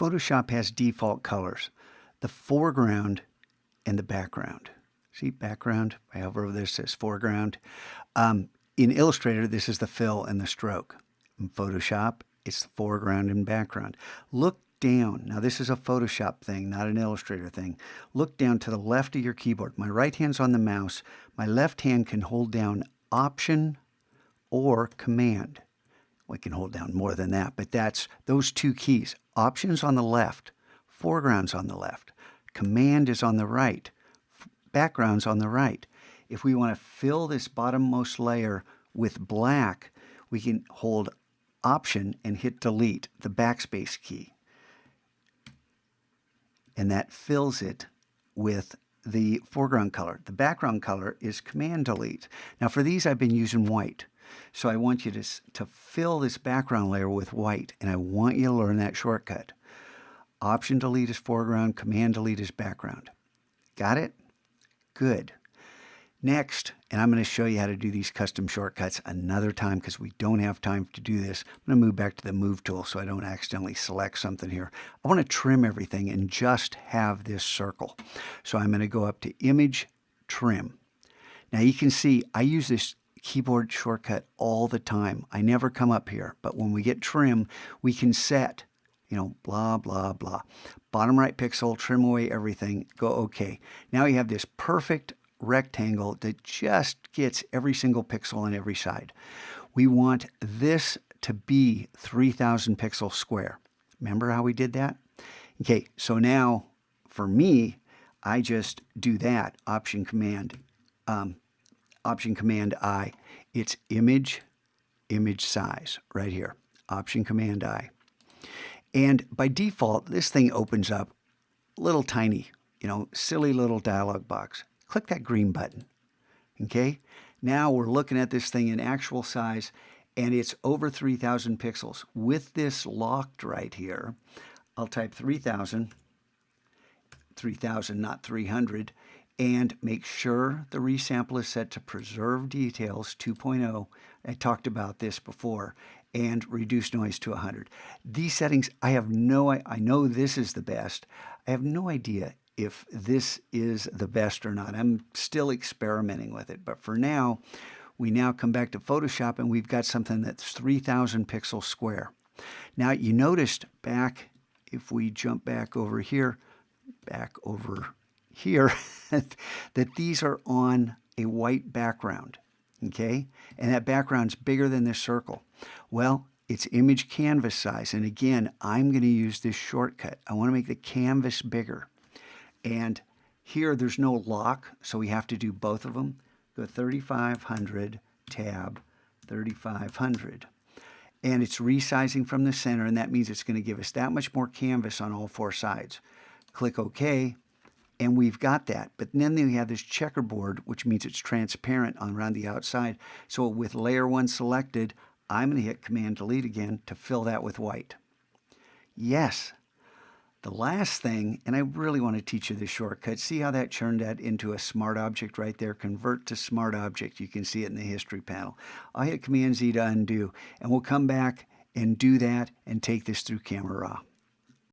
Photoshop has default colors, the foreground and the background. See, background, I hover over this, says foreground. In Illustrator, this is the fill and the stroke. In Photoshop, it's the foreground and background. Look down. Now, this is a Photoshop thing, not an Illustrator thing. Look down to the left of your keyboard. My right hand's on the mouse. My left hand can hold down Option or Command. We can hold down more than that, but that's those two keys. Option's on the left, foreground's on the left, Command is on the right, background's on the right. If we want to fill this bottommost layer with black, we can hold Option and hit Delete, the backspace key. And that fills it with the foreground color. The background color is Command Delete. Now for these I've been using white. So I want you to fill this background layer with white, and I want you to learn that shortcut. Option Delete is foreground, Command Delete is background. Got it? Good. Next, and I'm going to show you how to do these custom shortcuts another time because we don't have time to do this. I'm going to move back to the Move tool so I don't accidentally select something here. I want to trim everything and just have this circle. So I'm going to go up to Image, Trim. Now you can see I use this keyboard shortcut all the time. I never come up here, but when we get trim, we can set, blah, blah, blah. Bottom right pixel, trim away everything, go OK. Now you have this perfect rectangle that just gets every single pixel on every side. We want this to be 3,000 pixels square. Remember how we did that? Okay, so now for me, I just do that, Option Command I. It's image size right here. Option Command I. And by default, this thing opens up little tiny, silly little dialog box. Click that green button. Okay? Now we're looking at this thing in actual size, and it's over 3,000 pixels. With this locked right here, I'll type 3,000, not 300, and make sure the resample is set to Preserve Details 2.0. I talked about this before, and Reduce Noise to 100. These settings, I know this is the best. I have no idea if this is the best or not. I'm still experimenting with it, but for now, we now come back to Photoshop and we've got something that's 3,000 pixels square. Now you noticed back, if we jump back over here, that these are on a white background, okay? And that background's bigger than this circle. Well, it's image canvas size, and again, I'm going to use this shortcut. I want to make the canvas bigger. And here there's no lock, so we have to do both of them. Go 3,500, tab 3,500. And it's resizing from the center, and that means it's going to give us that much more canvas on all four sides. Click OK, and we've got that. But then we have this checkerboard, which means it's transparent around the outside. So with layer 1 selected, I'm going to hit Command Delete again to fill that with white. Yes. The last thing, and I really want to teach you this shortcut, see how that turned that into a smart object right there? Convert to smart object. You can see it in the history panel. I'll hit Command Z to undo, and we'll come back and do that and take this through Camera Raw.